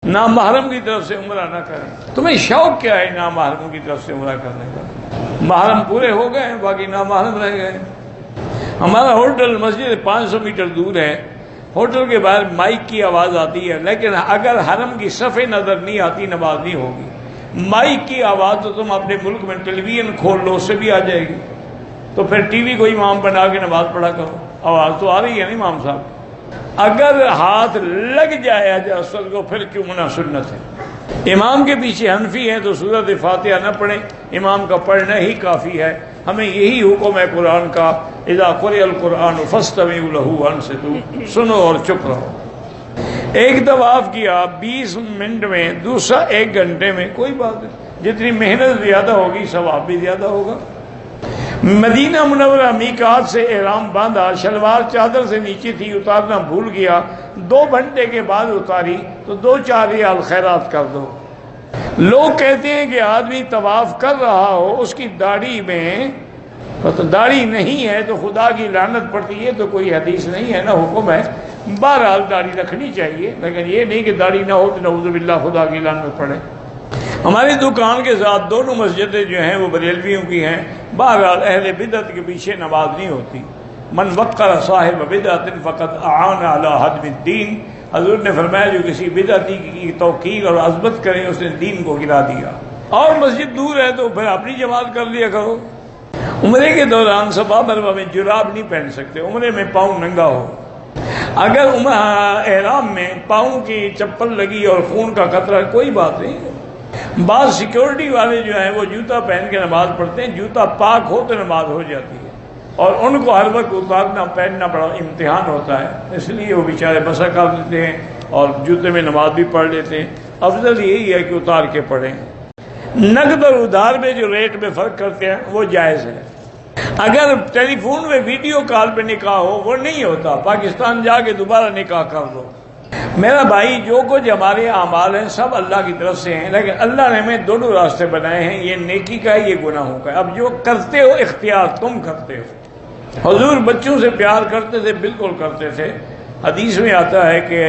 نامحرم کی طرف سے عمرہ نہ کریں۔ تمہیں شوق کیا ہے نامحرم کی طرف سے عمرہ کرنے کا؟ محرم پورے ہو گئے ہیں، باقی نامحرم رہ گئے۔ ہمارا ہوٹل مسجد 500 میٹر دور ہے، ہوٹل کے باہر مائک کی آواز آتی ہے، لیکن اگر حرم کی صفیں نظر نہیں آتی نماز نہیں ہوگی۔ مائک کی آواز تو تم اپنے ملک میں ٹیلی ویژن کھول لو، اس سے بھی آ جائے گی، تو پھر ٹی وی کو امام بنا کے نماز پڑھا کرو، آواز تو آ رہی ہے نا امام صاحب۔ اگر ہاتھ لگ جائے اصل کو پھر کیوں منع سنت ہے۔ امام کے پیچھے حنفی ہیں تو سورۃ فاتحہ نہ پڑھیں، امام کا پڑھنا ہی کافی ہے۔ ہمیں یہی حکم ہے قرآن کا، اذا قرئ القرآن فاستمعوا له وانصتوا، سنو اور چپ رہو۔ ایک طواف کیا 20 منٹ میں، دوسرا 1 گھنٹے میں، کوئی بات نہیں، جتنی محنت زیادہ ہوگی ثواب بھی زیادہ ہوگا۔ مدینہ منورہ میقات سے احرام باندھا، شلوار چادر سے نیچے تھی، اتارنا بھول گیا، 2 گھنٹے کے بعد اتاری تو 2-4 ریال خیرات کر دو۔ لوگ کہتے ہیں کہ آدمی طواف کر رہا ہو، اس کی داڑھی میں داڑھی نہیں ہے تو خدا کی لعنت پڑتی ہے، تو کوئی حدیث نہیں ہے، نہ حکم ہے۔ بہرحال داڑھی رکھنی چاہیے، لیکن یہ نہیں کہ داڑھی نہ ہو تو نعوذ باللہ خدا کی لعنت پڑے۔ ہماری دکان کے ساتھ دونوں مسجدیں جو ہیں وہ بریلویوں کی ہیں۔ بہرحال اہل بدعت کے پیچھے نماز نہیں ہوتی۔ من وقر صاحب بدعت فقد اعان علی ہدم الدین، حضور نے فرمایا جو کسی بدعتی کی توقیر اور عظمت کرے اس نے دین کو گرا دیا۔ اور مسجد دور ہے تو پھر اپنی جماعت کر لیا کرو۔ عمرے کے دوران صفا مروہ میں جراب نہیں پہن سکتے، عمرے میں پاؤں ننگا ہو۔ اگر احرام میں پاؤں کی چپل لگی اور خون کا قطرہ کوئی بات نہیں۔ بعض سیکورٹی والے جو ہیں وہ جوتا پہن کے نماز پڑھتے ہیں، جوتا پاک ہو تو نماز ہو جاتی ہے، اور ان کو ہر وقت اتارنا پہننا بڑا امتحان ہوتا ہے، اس لیے وہ بیچارے مسا کر لیتے ہیں اور جوتے میں نماز بھی پڑھ لیتے ہیں۔ افضل یہی ہے کہ اتار کے پڑھیں۔ نقد اور ادھار میں جو ریٹ میں فرق کرتے ہیں وہ جائز ہے۔ اگر ٹیلی فون میں ویڈیو کال پہ نکاح ہو وہ نہیں ہوتا، پاکستان جا کے دوبارہ نکاح کر دو۔ میرا بھائی جو کچھ ہمارے اعمال ہیں سب اللہ کی طرف سے ہیں، لیکن اللہ نے ہمیں دونوں راستے بنائے ہیں، یہ نیکی کا ہے، یہ گناہوں کا ہے۔ اب جو کرتے ہو اختیار تم کرتے ہو۔ حضور بچوں سے پیار کرتے تھے، بالکل کرتے تھے۔ حدیث میں آتا ہے کہ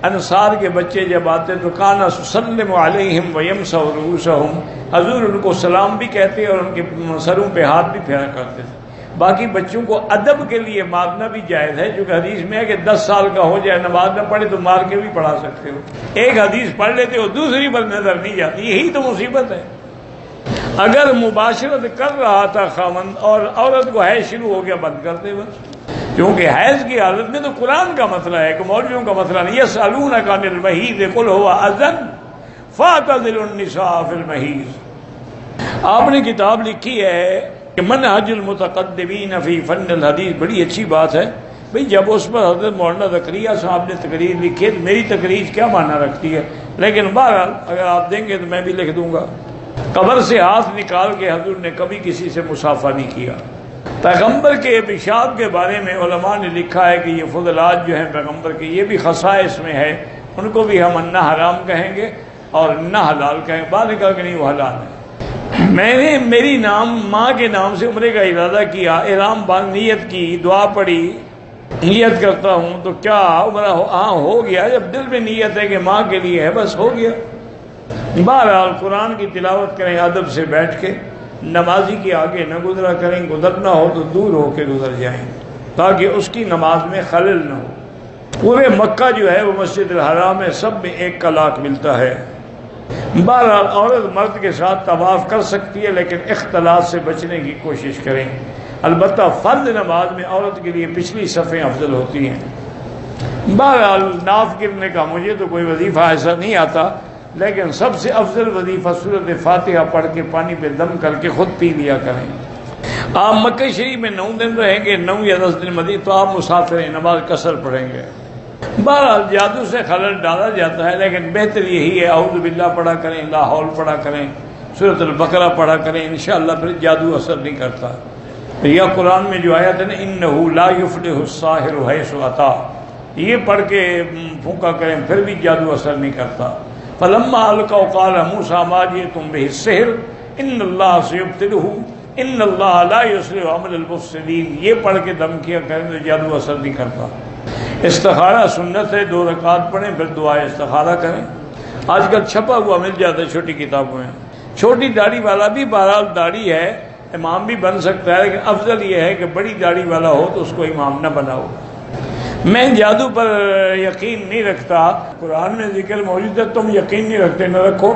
انصار کے بچے جب آتے تو کانا سلم علیہم ویمسح رؤوسہم، حضور ان کو سلام بھی کہتے اور ان کے سروں پہ ہاتھ بھی پھیرا کرتے تھے۔ باقی بچوں کو ادب کے لیے مارنا بھی جائز ہے، جو کہ حدیث میں ہے کہ 10 سال کا ہو جائے نماز نہ پڑھے تو مار کے بھی پڑھا سکتے ہو۔ ایک حدیث پڑھ لیتے ہو دوسری پر نظر نہیں جاتی، یہی تو مصیبت ہے۔ اگر مباشرت کر رہا تھا خاوند اور عورت کو حیض شروع ہو گیا، بند کر دے بس، کیونکہ حیض کی حالت میں تو قرآن کا مسئلہ ہے کہ مولویوں کا مسئلہ نہیں۔ یسألونک عن المحیض قل هو اذن فاعتزلوا النساء فی المحیض۔ آپ نے کتاب لکھی ہے کہ منہج المتقدمین فی فن الحدیث، بڑی اچھی بات ہے بھئی۔ جب اس پر حضرت مولانا زکریا صاحب نے تقریر لکھی تو میری تقریر کیا معنی رکھتی ہے، لیکن بہرحال اگر آپ دیں گے تو میں بھی لکھ دوں گا۔ قبر سے ہاتھ نکال کے حضور نے کبھی کسی سے مصافحہ نہیں کیا۔ پیغمبر کے پیشاب کے بارے میں علماء نے لکھا ہے کہ یہ فضلات جو ہیں پیغمبر کے، یہ بھی خصائص میں ہے، ان کو بھی ہم نہ حرام کہیں گے اور نہ حلال کہیں گے۔ بعد نے کہا کہ نہیں وہ حلال ہے۔ میں نے میری نام ماں کے نام سے عمرے کا ارادہ کیا، احرام باندھ نیت کی، دعا پڑھی، نیت کرتا ہوں تو کیا عمرہ ہو گیا؟ جب دل میں نیت ہے کہ ماں کے لیے ہے بس ہو گیا۔ بہرحال قرآن کی تلاوت کریں ادب سے بیٹھ کے، نمازی کے آگے نہ گزرا کریں، گزرنا ہو تو دور ہو کے گزر جائیں تاکہ اس کی نماز میں خلل نہ ہو۔ پورے مکہ جو ہے وہ مسجد الحرام ہے، سب میں 1 کا لاکھ ملتا ہے۔ بہرحال عورت مرد کے ساتھ طواف کر سکتی ہے، لیکن اختلاط سے بچنے کی کوشش کریں۔ البتہ فرض نماز میں عورت کے لیے پچھلی صفیں افضل ہوتی ہیں۔ بہرحال ناف گرنے کا مجھے تو کوئی وظیفہ ایسا نہیں آتا، لیکن سب سے افضل وظیفہ سورۃ فاتحہ پڑھ کے پانی پہ دم کر کے خود پی لیا کریں۔ آپ مکہ شریف میں 9 دن رہیں گے، 9 یا 10 دن مدینہ، تو آپ مسافر ہیں، نماز قصر پڑھیں گے۔ بہرحال جادو سے خلل ڈالا جاتا ہے، لیکن بہتر یہی ہے اعوذ باللہ پڑھا کریں، لا حول پڑھا کریں، سورۃ البقرہ پڑھا کریں، انشاءاللہ پھر جادو اثر نہیں کرتا۔ یا قرآن میں جو آیت ہے نا انہ لا یفلح الساحر حیث اتی، یہ پڑھ کے پھونکا کریں پھر بھی جادو اثر نہیں کرتا۔ فلما القوا قال موسیٰ ما جئتم بہ السحر ان اللہ سیبطلہ ان اللہ لا یصلح عمل المفسدین، یہ پڑھ کے دم کیا کریں تو جادو اثر نہیں کرتا۔ استخارہ سنت ہے، 2 رکعت پڑھیں پھر دعائے استخارہ کریں۔ آج کل چھپا ہوا مل جاتا ہے چھوٹی کتابوں میں. چھوٹی داڑھی والا بھی بہرحال داڑھی ہے، امام بھی بن سکتا ہے، لیکن افضل یہ ہے کہ بڑی داڑھی والا ہو تو اس کو امام نہ بناؤ. میں جادو پر یقین نہیں رکھتا، قرآن میں ذکر موجود ہے، تم یقین نہیں رکھتے نہ رکھو.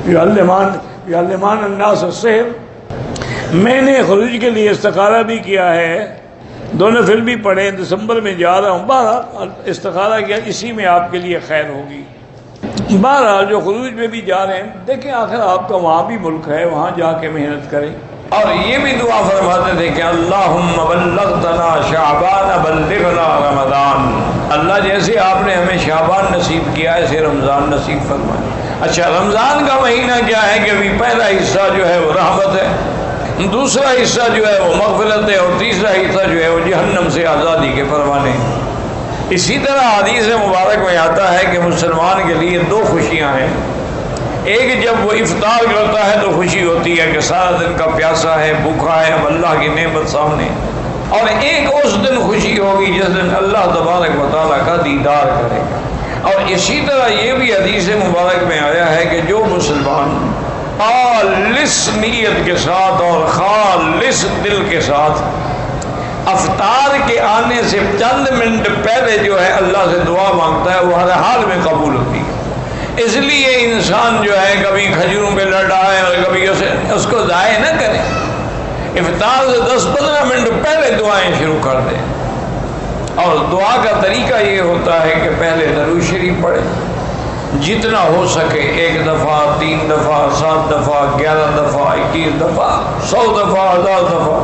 یعلمان الناس السحر. میں نے خروج کے لیے استخارہ بھی کیا ہے، 2 نفل بھی پڑھے، دسمبر میں جا رہا ہوں. بہرحال استخارہ کیا، اسی میں آپ کے لیے خیر ہوگی. بہرحال جو خروج میں بھی جا رہے ہیں، دیکھیں آخر آپ کا وہاں بھی ملک ہے، وہاں جا کے محنت کریں. اور یہ بھی دعا فرماتے تھے کہ اللہم بلغتنا شعبان بلغنا رمضان. اللہ جیسے آپ نے ہمیں شعبان نصیب کیا ایسے رمضان نصیب فرمائے. اچھا، رمضان کا مہینہ کیا ہے کہ ابھی پہلا حصہ جو ہے وہ رحمت ہے، دوسرا حصہ جو ہے وہ مغفرت ہے، اور تیسرا حصہ جو ہے وہ جہنم سے آزادی کے فرمانے. اسی طرح حدیث مبارک میں آتا ہے کہ مسلمان کے لیے 2 خوشیاں ہیں. ایک جب وہ افطار کرتا ہے تو خوشی ہوتی ہے کہ سارا دن کا پیاسا ہے، بھوکا ہے، اب اللہ کی نعمت سامنے. اور ایک اس دن خوشی ہوگی جس دن اللہ تبارک و تعالیٰ کا دیدار کرے گا. اور اسی طرح یہ بھی حدیث مبارک میں آیا ہے کہ جو مسلمان خالص نیت کے ساتھ اور خالص دل کے ساتھ افطار کے آنے سے چند منٹ پہلے جو ہے اللہ سے دعا مانگتا ہے، وہ ہر حال میں قبول ہوتی ہے. اس لیے انسان جو ہے کبھی کھجوروں پہ لڑ رہا ہے اور کبھی اس کو ضائع نہ کرے، افطار سے 10-15 منٹ پہلے دعائیں شروع کر دیں. اور دعا کا طریقہ یہ ہوتا ہے کہ پہلے درود شریف پڑھیں، جتنا ہو سکے 1 دفعہ، 3 دفعہ، 7 دفعہ، 11 دفعہ، 21 دفعہ، 100 دفعہ، 1000 دفعہ.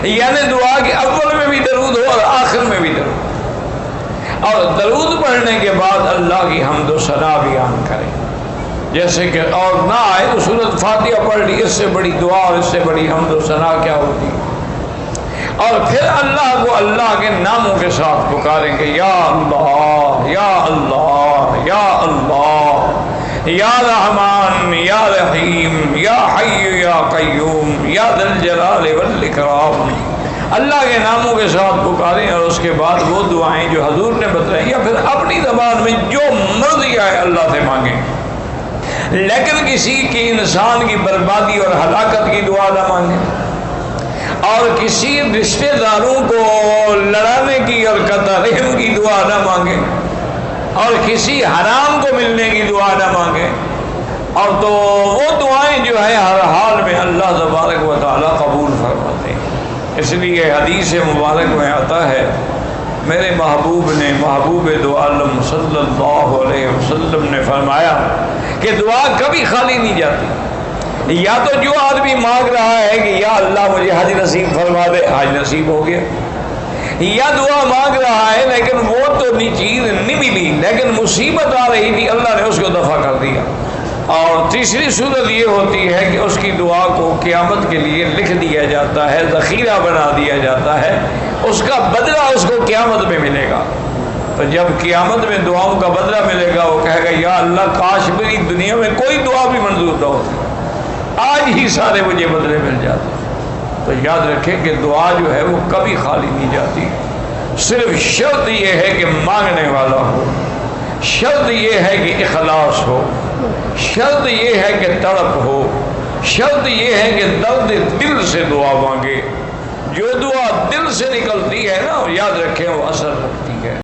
یعنی دعا کے اول میں بھی درود ہو اور آخر میں بھی درود. اور درود پڑھنے کے بعد اللہ کی حمد و ثنا بیان کریں. جیسے کہ اور نہ آئے تو سورۃ فاتحہ پڑھ لی، اس سے بڑی دعا اور اس سے بڑی حمد و ثنا کیا ہوتی. اور پھر اللہ کو اللہ کے ناموں کے ساتھ پکاریں کہ یا اللہ یا اللہ یا اللہ یا رحمان یا رحیم یا حی یا قیوم یا ذی الجلال والاکرام. اللہ کے ناموں کے ساتھ پکاریں اور اس کے بعد وہ دعائیں جو حضور نے بتائیں یا پھر اپنی زبان میں جو مرضی آئے اللہ سے مانگیں. لیکن کسی کی انسان کی بربادی اور ہلاکت کی دعا نہ مانگیں، اور کسی رشتہ داروں کو لڑانے کی اور قطع رحم کی دعا نہ مانگیں، اور کسی حرام کو ملنے کی دعا نہ مانگیں. اور تو وہ دعائیں جو ہے ہر حال میں اللہ تبارک و تعالیٰ قبول فرماتے ہیں. اس لیے حدیث مبارک میں آتا ہے میرے محبوب نے، محبوب دو عالم صلی اللہ علیہ وسلم نے فرمایا کہ دعا کبھی خالی نہیں جاتی. یا تو جو آدمی مانگ رہا ہے کہ یا اللہ مجھے حج نصیب فرما دے، حج نصیب ہو گیا. یا دعا مانگ رہا ہے لیکن وہ تو چیز نہیں ملی، لیکن مصیبت آ رہی تھی، اللہ نے اس کو دفع کر دیا. اور تیسری صورت یہ ہوتی ہے کہ اس کی دعا کو قیامت کے لیے لکھ دیا جاتا ہے، ذخیرہ بنا دیا جاتا ہے، اس کا بدلہ اس کو قیامت میں ملے گا. تو جب قیامت میں دعاؤں کا بدلہ ملے گا وہ کہے گا یا اللہ کاش میری دنیا میں کوئی دعا بھی منظور نہ ہوتی، آج ہی سارے مجھے بدلے مل جاتے. تو یاد رکھیں کہ دعا جو ہے وہ کبھی خالی نہیں جاتی. صرف شرط یہ ہے کہ مانگنے والا ہو، شرط یہ ہے کہ اخلاص ہو، شرط یہ ہے کہ تڑپ ہو، شرط یہ ہے کہ درد دل سے دعا مانگے. جو دعا دل سے نکلتی ہے نا، یاد رکھیں وہ اثر رکھتی ہے.